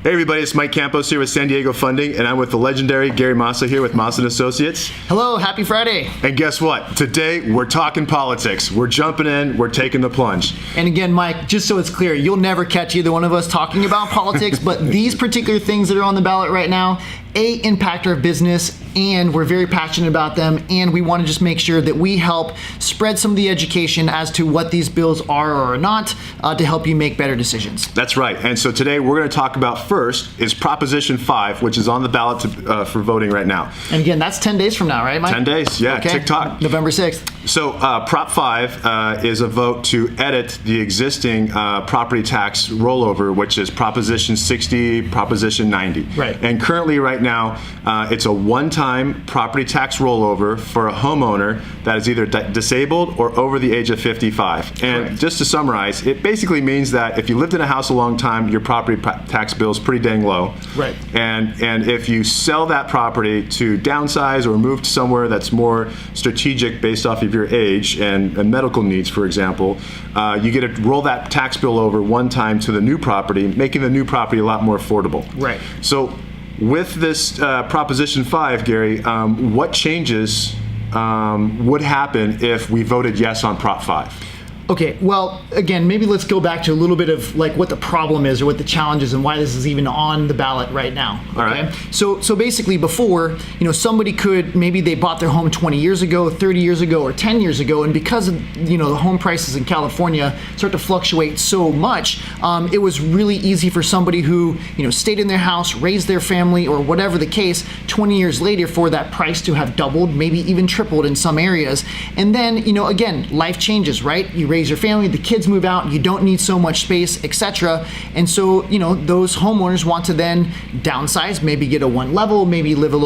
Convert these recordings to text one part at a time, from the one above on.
Hey everybody, it's Mike Campos here with San Diego Funding, and I'm with the legendary Gary Massa here with Massa & Associates. Hello, happy Friday. And guess what? Today, we're talking politics. We're jumping in, we're taking the plunge. And again, Mike, just so it's clear, you'll never catch either one of us talking about politics, but these particular things that are on the ballot right now, impact our business, and we're very passionate about them, and we want to just make sure that we help spread some of the education as to what these bills are or are not to help you make better decisions. That's right. And so today we're going to talk about first is Proposition 5, which is on the ballot for voting right now. And again, that's 10 days from now, right, Mike? 10 days, yeah, okay. TikTok. November 6th. So Prop 5 is a vote to edit the existing property tax rollover, which is Proposition 60, Proposition 90. Right. And currently right now, it's a one-time property tax rollover for a homeowner that is either disabled or over the age of 55. And Correct. just to summarize, it basically means that if you lived in a house a long time, your property tax bill is pretty dang low. Right. And if you sell that property to downsize or move to somewhere that's more strategic based off of your age and medical needs, for example, you get to roll that tax bill over one time to the new property, making the new property a lot more affordable. Right. So with this Proposition 5, Gary, what changes would happen if we voted yes on Prop 5? Okay, well, again, maybe let's go back to a little bit of like what the problem is or what the challenge is and why this is even on the ballot right now. Okay? All right. So basically before, somebody could, maybe they bought their home 20 years ago, 30 years ago, or 10 years ago, and because of, the home prices in California start to fluctuate so much, it was really easy for somebody who, stayed in their house, raised their family, or whatever the case, 20 years later for that price to have doubled, maybe even tripled in some areas. And then, again, life changes, right? You raise your family, the kids move out, you don't need so much space, etc. And so, those homeowners want to then downsize, maybe get a one level, maybe move a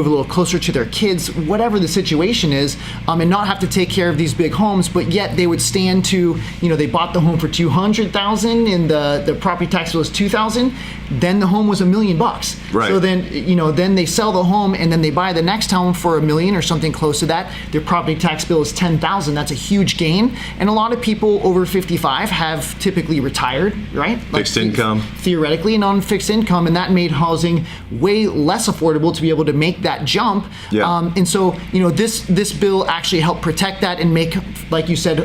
little closer to their kids, whatever the situation is, and not have to take care of these big homes, but yet they would stand to, they bought the home for $200,000 and the property tax bill was $2,000, then the home was $1 million. Right. So then, then they sell the home and then they buy the next home for $1 million or something close to that. Their property tax bill is $10,000. That's a huge gain. And a lot of people over 55 have typically retired, right? Fixed income. Theoretically, and on fixed income, and that made housing way less affordable to be able to make that jump. Yeah. And so, this bill actually helped protect that and make, like you said,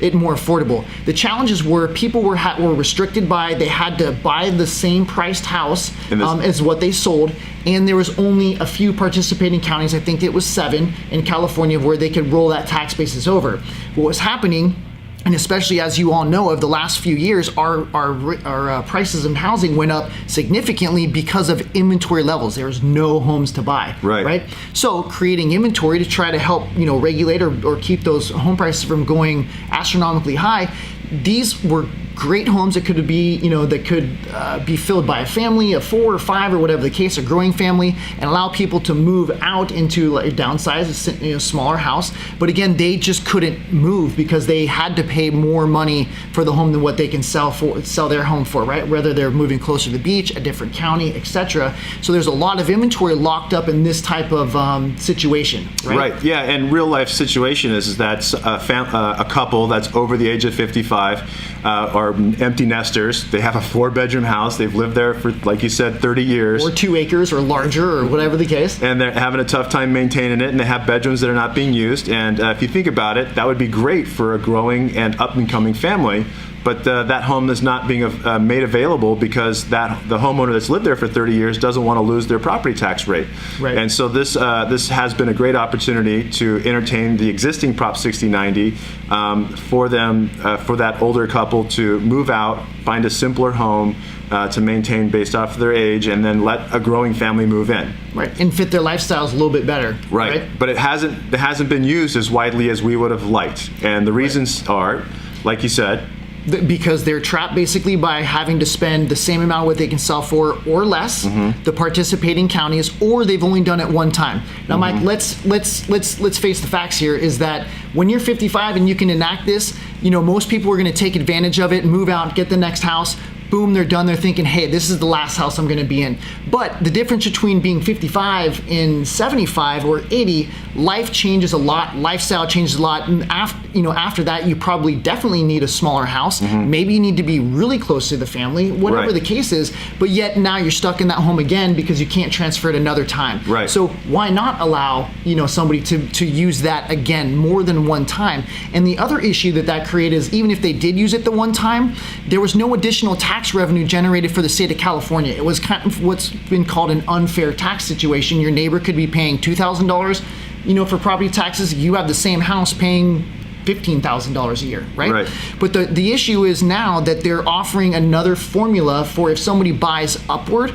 it more affordable. The challenges were people were restricted by, they had to buy the same priced house as what they sold, and there was only a few participating counties, I think it was 7 in California, where they could roll that tax basis over. What was happening, and especially as you all know, of the last few years, our prices in housing went up significantly because of inventory levels. There was no homes to buy. Right. So creating inventory to try to help regulate or keep those home prices from going astronomically high. These were great homes that could be, that could be filled by a family of 4 or 5 or whatever the case, a growing family, and allow people to move out into a downsized, smaller house. But again, they just couldn't move because they had to pay more money for the home than what they can sell their home for, right? Whether they're moving closer to the beach, a different county, etc. So there's a lot of inventory locked up in this type of situation, right? Right. Yeah. And real life situation is that a couple that's over the age of 55 are empty nesters. They have a 4-bedroom house. They've lived there for, like you said, 30 years. Or 2 acres or larger or whatever the case. And they're having a tough time maintaining it, and they have bedrooms that are not being used. And if you think about it, that would be great for a growing and up-and-coming family. But that home is not being made available because the homeowner that's lived there for 30 years doesn't want to lose their property tax rate. Right. And so this has been a great opportunity to entertain the existing Prop 6090 for that older couple to move out, find a simpler home to maintain based off of their age, and then let a growing family move in. Right, and fit their lifestyles a little bit better. Right. But it hasn't been used as widely as we would have liked, and the reasons are, like you said, because they're trapped basically by having to spend the same amount of what they can sell for or less, the participating counties, or they've only done it one time. Now, Mike, let's face the facts here is that when you're 55 and you can enact this, most people are going to take advantage of it, move out, get the next house. boom, they're done. They're thinking, hey, this is the last house I'm going to be in. But the difference between being 55 and 75 or 80, life changes a lot, lifestyle changes a lot. And after that, you probably definitely need a smaller house. Maybe you need to be really close to the family, whatever the case is. But yet now you're stuck in that home again because you can't transfer it another time. Right. So why not allow somebody to use that again more than one time? And the other issue that created is even if they did use it the one time, there was no additional tax revenue generated for the state of California. It was kind of what's been called an unfair tax situation. Your neighbor could be paying $2,000, for property taxes. You have the same house paying $15,000 a year, right? But the issue is now that they're offering another formula for if somebody buys upward,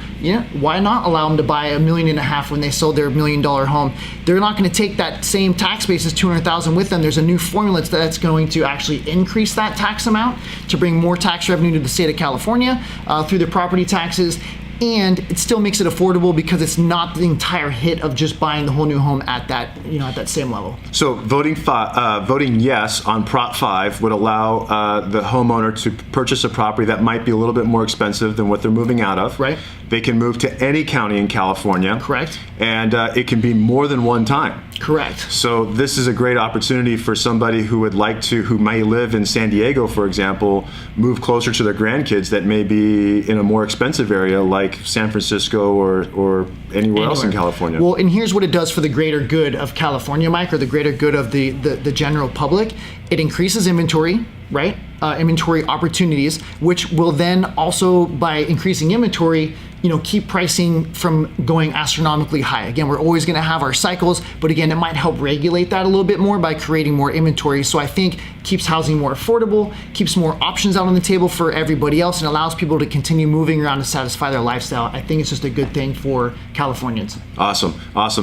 why not allow them to buy $1.5 million when they sold their $1 million home? They're not going to take that same tax base as $200,000 with them. There's a new formula that's going to actually increase that tax amount to bring more tax revenue to the state of California through their property taxes. And it still makes it affordable because it's not the entire hit of just buying the whole new home at that same level. So voting yes on Prop 5 would allow the homeowner to purchase a property that might be a little bit more expensive than what they're moving out of. Right. They can move to any county in California. Correct. And it can be more than one time. Correct. So this is a great opportunity for somebody who may live in San Diego, for example, move closer to their grandkids that may be in a more expensive area like San Francisco or anywhere else in California. Well, and here's what it does for the greater good of California, Mike, or the greater good of the general public. It increases inventory, right? Inventory opportunities, which will then also, by increasing inventory, keep pricing from going astronomically high. Again, we're always going to have our cycles, but again, it might help regulate that a little bit more by creating more inventory. So I think keeps housing more affordable, keeps more options out on the table for everybody else, and allows people to continue moving around to satisfy their lifestyle. I think it's just a good thing for Californians. Awesome.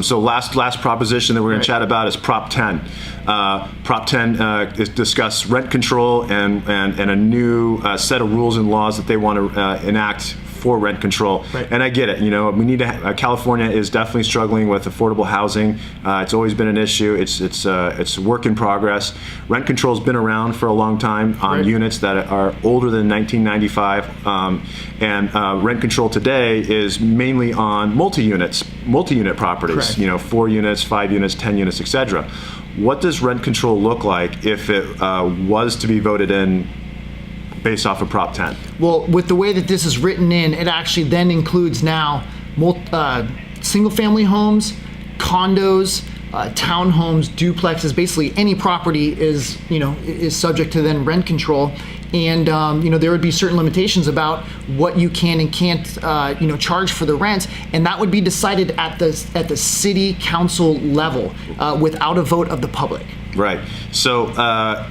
So last proposition that we're going to chat about is Prop 10. Prop 10 discuss rent control and a new set of rules and laws that they want to enact for rent control. Right. And I get it. We need to. California is definitely struggling with affordable housing. It's always been an issue. It's a work in progress. Rent control's been around for a long time on units that are older than 1995, and rent control today is mainly on multi-unit properties. Correct. 4 units, 5 units, 10 units, etc. What does rent control look like if it was to be voted in based off of Prop 10? Well, with the way that this is written in, it actually then includes now single-family homes, condos, townhomes, duplexes. Basically, any property is subject to then rent control, and there would be certain limitations about what you can and can't charge for the rent, and that would be decided at the city council level without a vote of the public. Right. So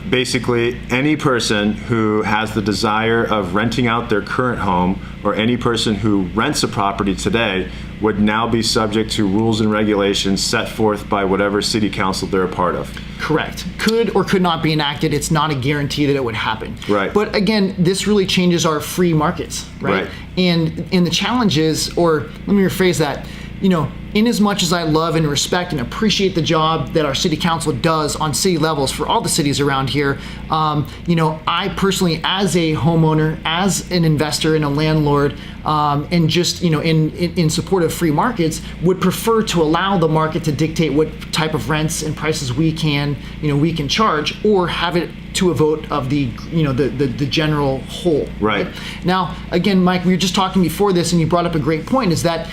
basically, any person who has the desire of renting out their current home, or any person who rents a property today, would now be subject to rules and regulations set forth by whatever city council they're a part of. Correct. Could or could not be enacted. It's not a guarantee that it would happen. Right. But again, this really changes our free markets, right? And the challenge is, or let me rephrase that, in as much as I love and respect and appreciate the job that our city council does on city levels for all the cities around here, I personally, as a homeowner, as an investor and a landlord, and just in support of free markets, would prefer to allow the market to dictate what type of rents and prices we can charge, or have it to a vote of the general whole. Right. Now, again, Mike, we were just talking before this, and you brought up a great point, is that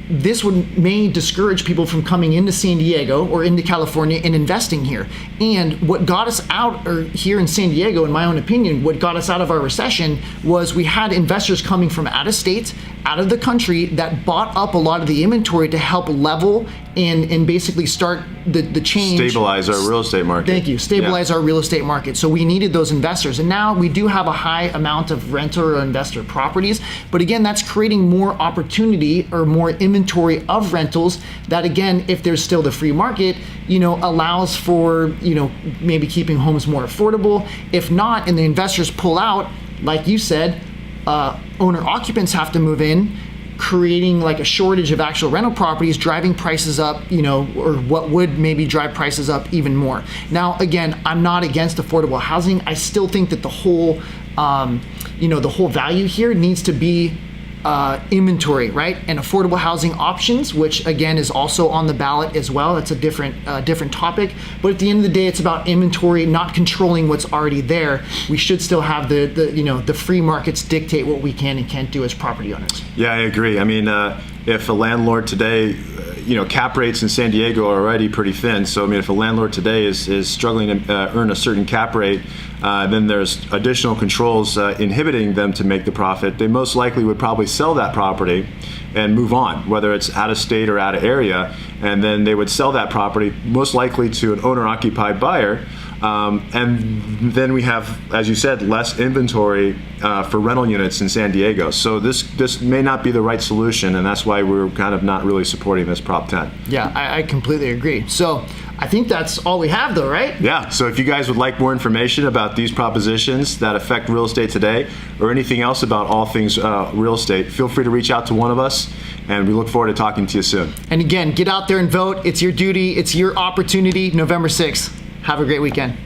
this may discourage people from coming into San Diego or into California and investing here. And what got us out, or here in San Diego, in my own opinion, what got us out of our recession was we had investors coming from out of state, out of the country, that bought up a lot of the inventory to help level and basically start the change. Stabilize our real estate market. Thank you. Stabilize our real estate market. So we needed those investors. And now we do have a high amount of renter or investor properties. But again, that's creating more opportunity or more inventory of rentals that, again, if there's still the free market, allows for, maybe keeping homes more affordable. If not, and the investors pull out, like you said, owner occupants have to move in, creating like a shortage of actual rental properties, driving prices up, or what would maybe drive prices up even more. Now, again, I'm not against affordable housing. I still think that the whole the whole value here needs to be inventory, right? And affordable housing options, which again is also on the ballot as well. That's a different topic. But at the end of the day, it's about inventory, not controlling what's already there. We should still have the free markets dictate what we can and can't do as property owners. Yeah, I agree. I mean, if a landlord today, cap rates in San Diego are already pretty thin. So, I mean, if a landlord today is struggling to earn a certain cap rate, then there's additional controls inhibiting them to make the profit. They most likely would probably sell that property and move on, whether it's out of state or out of area, and then they would sell that property most likely to an owner-occupied buyer. And then we have, as you said, less inventory for rental units in San Diego. So this may not be the right solution, and that's why we're kind of not really supporting this Prop 10. Yeah, I completely agree. So I think that's all we have, though, right? Yeah, so if you guys would like more information about these propositions that affect real estate today, or anything else about all things real estate, feel free to reach out to one of us, and we look forward to talking to you soon. And again, get out there and vote. It's your duty. It's your opportunity. November 6th. Have a great weekend.